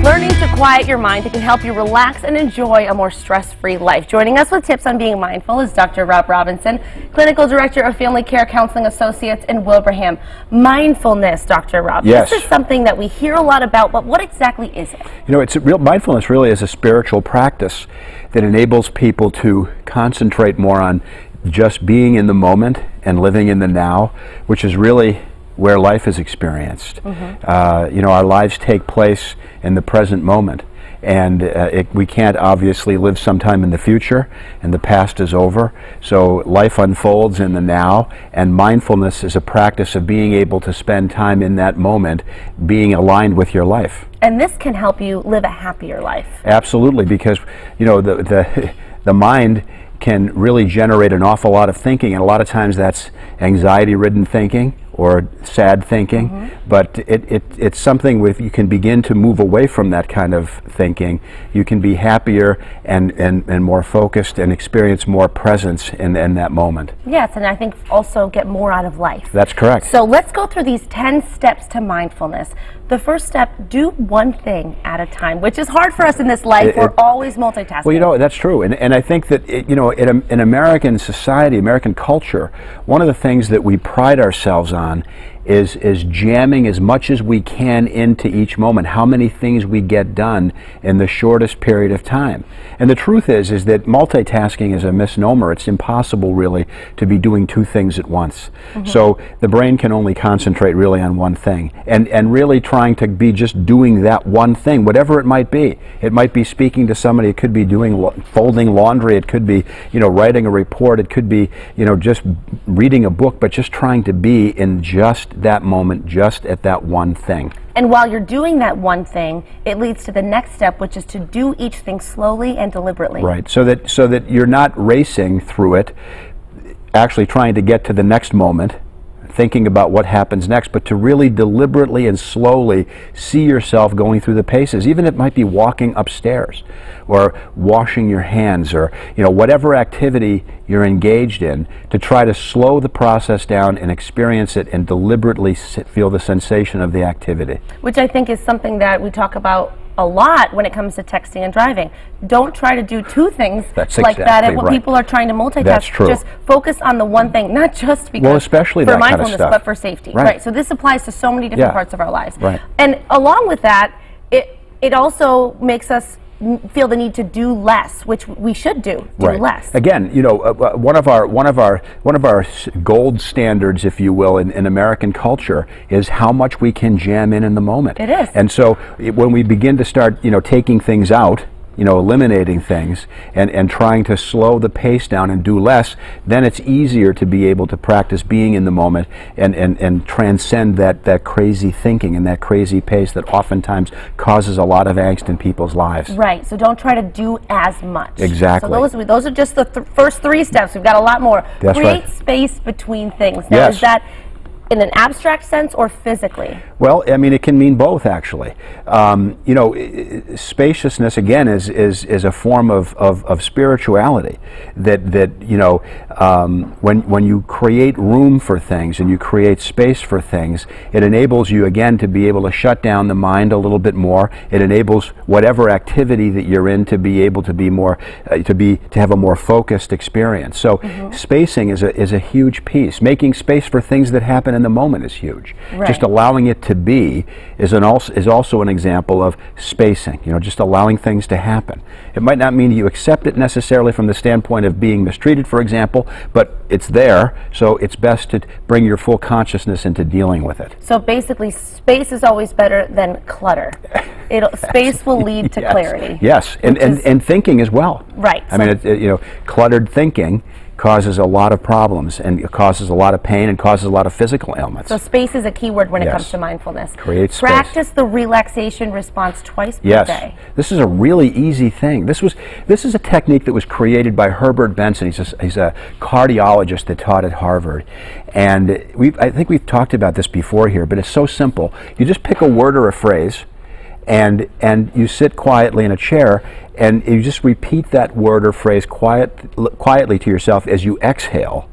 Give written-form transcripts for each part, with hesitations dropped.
Learning to quiet your mind that can help you relax and enjoy a more stress-free life. Joining us with tips on being mindful is Dr. Rob Robinson, Clinical Director of Family Care Counseling Associates in Wilbraham. Mindfulness, Dr. Rob. Yes. This is something that we hear a lot about, but what exactly is it? You know, mindfulness really is a spiritual practice that enables people to concentrate more on just being in the moment and living in the now, which is really where life is experienced. You know, our lives take place in the present moment, and we can't obviously live sometime in the future, and the past is over. So life unfolds in the now, and mindfulness is a practice of being able to spend time in that moment, being aligned with your life. And this can help you live a happier life. Absolutely, because you know the mind can really generate an awful lot of thinking, and a lot of times that's anxiety-ridden thinking or sad thinking, but it's something with you can begin to move away from that kind of thinking. You can be happier and more focused and experience more presence in that moment. Yes, and I think also get more out of life. That's correct. So let's go through these 10 steps to mindfulness. The first step, do one thing at a time, which is hard for us in this life. We're always multitasking. Well, you know, that's true. And I think that, you know, in American society, American culture, one of the things that we pride ourselves on is jamming as much as we can into each moment, how many things we get done in the shortest period of time. And the truth is that multitasking is a misnomer. It's impossible really to be doing two things at once. So the brain can only concentrate really on one thing, and really trying to be just doing that one thing, whatever it might be. It might be speaking to somebody, it could be folding laundry, it could be, you know, writing a report, it could be, you know, just reading a book, but just trying to be in just that moment, just at that one thing. And while you're doing that one thing, it leads to the next step, which is to do each thing slowly and deliberately. Right, so that you're not racing through it, actually trying to get to the next moment, thinking about what happens next, but to really deliberately and slowly see yourself going through the paces. Even it might be walking upstairs or washing your hands, or, you know, whatever activity you're engaged in, to try to slow the process down and experience it and deliberately feel the sensation of the activity. Which I think is something that we talk about a lot when it comes to texting and driving. Don't try to do two things like that and what people are trying to multitask. That's true. Just focus on the one thing, not just because especially for that mindfulness, kind of stuff, but for safety. Right. So this applies to so many different parts of our lives. Right. And along with that, it also makes us feel the need to do less, which we should do less. Again, you know, one of our gold standards, if you will, in American culture is how much we can jam in the moment. It is. And so when we begin to start, you know, taking things out, you know, eliminating things and trying to slow the pace down and do less, then it's easier to be able to practice being in the moment and transcend that crazy thinking and that crazy pace that oftentimes causes a lot of angst in people's lives. Right, so don't try to do as much. Exactly. So those are just the first 3 steps. We've got a lot more. That's Create right. space between things. Now, is that in an abstract sense or physically? Well, I mean, it can mean both, actually. You know, spaciousness, again, is a form of spirituality. That you know, when you create room for things and you create space for things, it enables you, again, to be able to shut down the mind a little bit more. It enables whatever activity that you're in to be able to be more, to have a more focused experience. So spacing is a huge piece. Making space for things that happen in the moment is huge. Right. Just allowing it to be is also an example of spacing. You know, just allowing things to happen. It might not mean you accept it necessarily from the standpoint of being mistreated, for example, but it's there, so it's best to bring your full consciousness into dealing with it. So basically, space is always better than clutter. Space will lead to clarity. Yes, and thinking as well. Right. I mean, you know, cluttered thinking causes a lot of problems, and it causes a lot of pain and causes a lot of physical ailments. So space is a key word when it comes to mindfulness. Create space. Practice the relaxation response twice per day. This is a really easy thing. This is a technique that was created by Herbert Benson. He's a cardiologist that taught at Harvard, and I think we've talked about this before here, but it's so simple. You just pick a word or a phrase, and you sit quietly in a chair, and you just repeat that word or phrase quietly to yourself as you exhale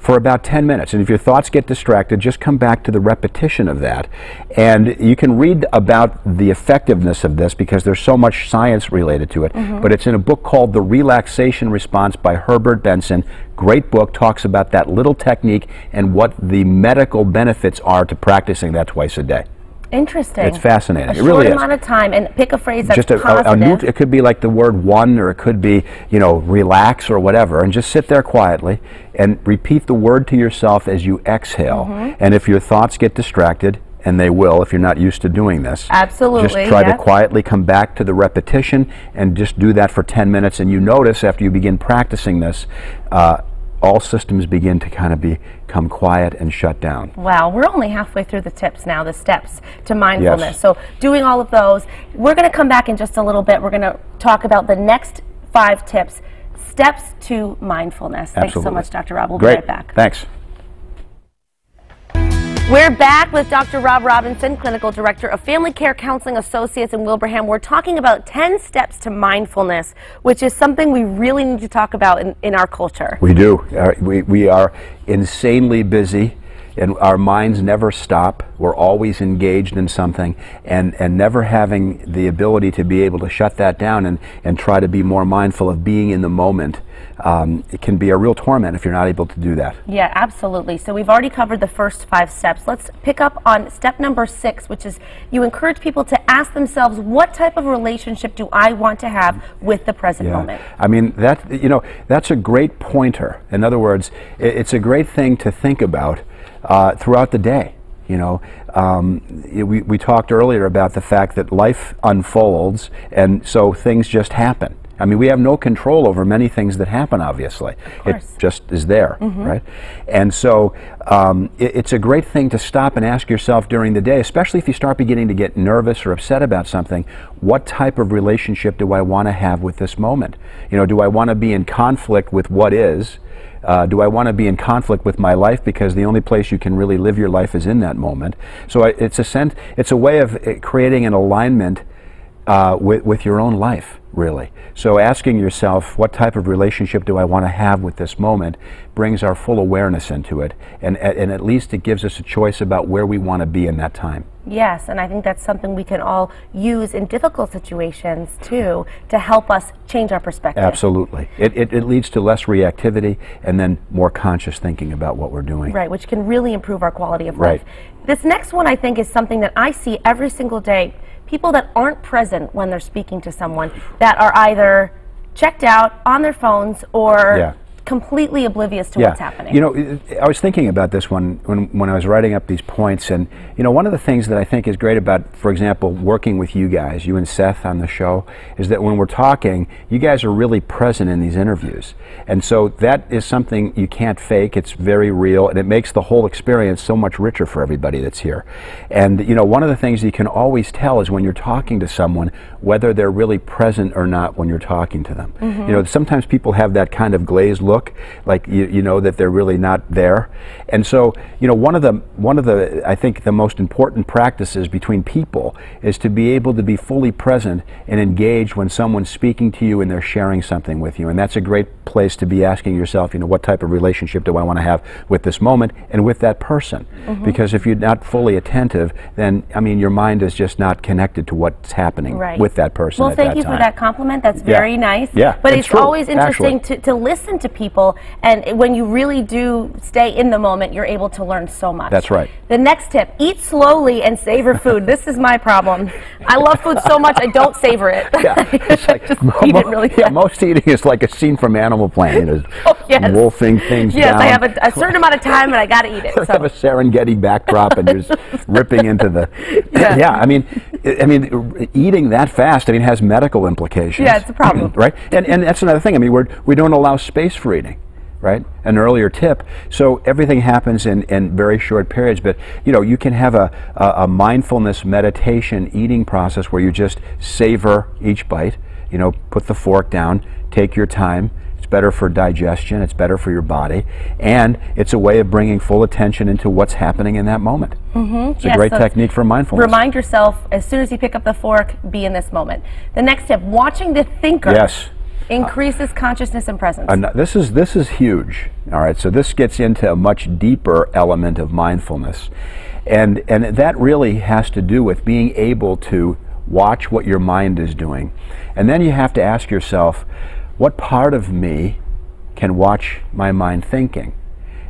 for about 10 minutes. And if your thoughts get distracted, just come back to the repetition of that. And you can read about the effectiveness of this because there's so much science related to it. But it's in a book called The Relaxation Response by Herbert Benson. Great book, talks about that little technique and what the medical benefits are to practicing that twice a day. Interesting. It's fascinating. It really is. A short amount of time, and pick a phrase that's just positive. it could be like the word one, or it could be, you know, relax or whatever, and just sit there quietly and repeat the word to yourself as you exhale. And if your thoughts get distracted, and they will if you're not used to doing this, absolutely, just try to quietly come back to the repetition and just do that for 10 minutes, and you notice after you begin practicing this, all systems begin to kind of become quiet and shut down. Wow, we're only halfway through the tips now, the steps to mindfulness. Yes. So doing all of those, we're going to come back in just a little bit. We're going to talk about the next 5 tips, steps to mindfulness. Absolutely. Thanks so much, Dr. Rob. We'll Great. be right back. Thanks. We're back with Dr. Rob Robinson, Clinical Director of Family Care Counseling Associates in Wilbraham. We're talking about 10 steps to mindfulness, which is something we really need to talk about in our culture. We do. We are insanely busy, and our minds never stop. We're always engaged in something, and never having the ability to be able to shut that down and try to be more mindful of being in the moment. It can be a real torment if you're not able to do that. Yeah, absolutely. So we've already covered the first 5 steps. Let's pick up on step number 6, which is you encourage people to ask themselves, what type of relationship do I want to have with the present moment? I mean, that's a great pointer. In other words, it's a great thing to think about throughout the day. You know, we talked earlier about the fact that life unfolds, and so things just happen. I mean, we have no control over many things that happen, obviously. It just is there, right? And so it's a great thing to stop and ask yourself during the day, especially if you start beginning to get nervous or upset about something, what type of relationship do I want to have with this moment? You know, do I want to be in conflict with what is? Do I want to be in conflict with my life, because the only place you can really live your life is in that moment? So it's a way of creating an alignment with your own life, really. So asking yourself, what type of relationship do I want to have with this moment, brings our full awareness into it, and at least it gives us a choice about where we want to be in that time. Yes, and I think that's something we can all use in difficult situations too, to help us change our perspective. Absolutely. It leads to less reactivity and then more conscious thinking about what we're doing. Right, which can really improve our quality of life. This next one, I think, is something that I see every single day. People that aren't present when they're speaking to someone, that are either checked out on their phones or completely oblivious to what's happening. You know, I was thinking about this when I was writing up these points, and you know, one of the things that I think is great about, for example, working with you guys, you and Seth on the show, is that when we're talking, you guys are really present in these interviews. And so that is something you can't fake. It's very real, and it makes the whole experience so much richer for everybody that's here. And you know, one of the things you can always tell is when you're talking to someone, whether they're really present or not when you're talking to them. You know, sometimes people have that kind of glazed look, like you know that they're really not there. And so, you know, one of the I think the most important practices between people is to be able to be fully present and engaged when someone's speaking to you and they're sharing something with you. And that's a great place to be asking yourself, you know, what type of relationship do I want to have with this moment and with that person? Because if you're not fully attentive, then I mean, your mind is just not connected to what's happening with that person. Well, thank you for that compliment. That's very nice. But it's always interesting to listen to people, and when you really do stay in the moment, you're able to learn so much. That's right. The next tip: eat slowly and savor food. This is my problem. I love food so much I don't savor it. It's like just eat it really fast. Most eating is like a scene from Animal Planet. Wolfing things down. I have a certain amount of time and I got to eat it. So. Have a Serengeti backdrop and you're just ripping into the. I mean, eating that fast, I mean, has medical implications. Yeah, it's a problem. Right? And that's another thing. I mean, we don't allow space for eating. Right? An earlier tip. So everything happens in very short periods, but you know, you can have a mindfulness meditation eating process where you just savor each bite, you know, put the fork down, take your time. It's better for digestion, it's better for your body, and it's a way of bringing full attention into what's happening in that moment. It's a great technique for mindfulness. Remind yourself, as soon as you pick up the fork, be in this moment. The next tip, watching the thinker. Increases consciousness and presence. This is huge. All right, so this gets into a much deeper element of mindfulness, and that really has to do with being able to watch what your mind is doing, and then you have to ask yourself, what part of me can watch my mind thinking?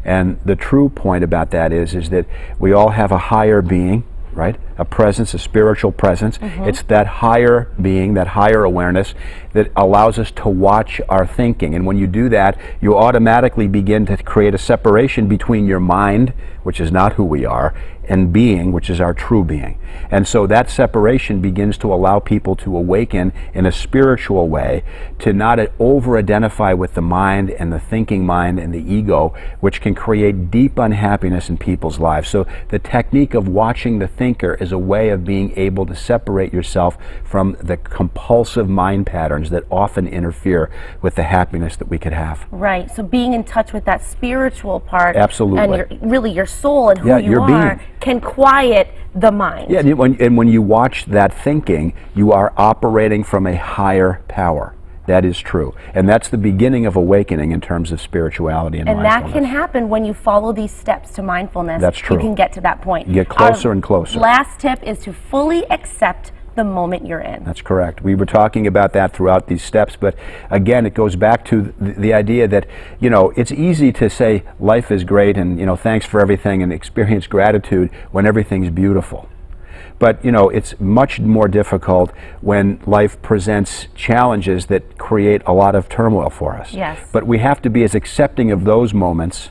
And the true point about that is that we all have a higher being, right? A presence, a spiritual presence. It's that higher being, that higher awareness that allows us to watch our thinking. And when you do that, you automatically begin to create a separation between your mind, which is not who we are, and being, which is our true being. And so that separation begins to allow people to awaken in a spiritual way, to not over-identify with the mind and the thinking mind and the ego, which can create deep unhappiness in people's lives. So the technique of watching the thinker is a way of being able to separate yourself from the compulsive mind patterns that often interfere with the happiness that we could have. Right, so being in touch with that spiritual part. Absolutely. And really your soul and who you your are being can quiet the mind. Yeah, and when you watch that thinking, you are operating from a higher power. That is true. And that's the beginning of awakening in terms of spirituality and mindfulness. And that can happen when you follow these steps to mindfulness. That's true. You can get to that point. You get closer and closer. Last tip is to fully accept the moment you're in. That's correct. We were talking about that throughout these steps, but again, it goes back to the idea that, you know, it's easy to say life is great and, you know, thanks for everything and experience gratitude when everything's beautiful. But, you know, it's much more difficult when life presents challenges that create a lot of turmoil for us. Yes. But we have to be as accepting of those moments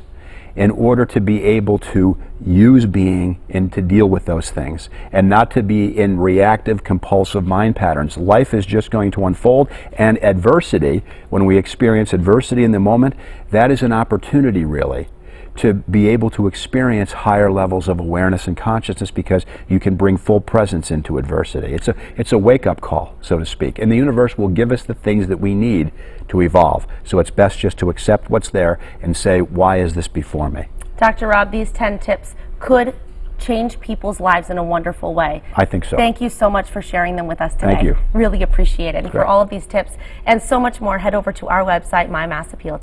in order to be able to use being and to deal with those things, and not to be in reactive, compulsive mind patterns. Life is just going to unfold, and adversity, when we experience adversity in the moment, that is an opportunity really to be able to experience higher levels of awareness and consciousness, because you can bring full presence into adversity. It's a wake-up call, so to speak, and the universe will give us the things that we need to evolve. So it's best just to accept what's there and say, why is this before me? Dr. Rob, these 10 tips could change people's lives in a wonderful way. I think so. Thank you so much for sharing them with us today. Thank you. Really appreciate it. And for Great. all of these tips and so much more, head over to our website, mymassappeal.com.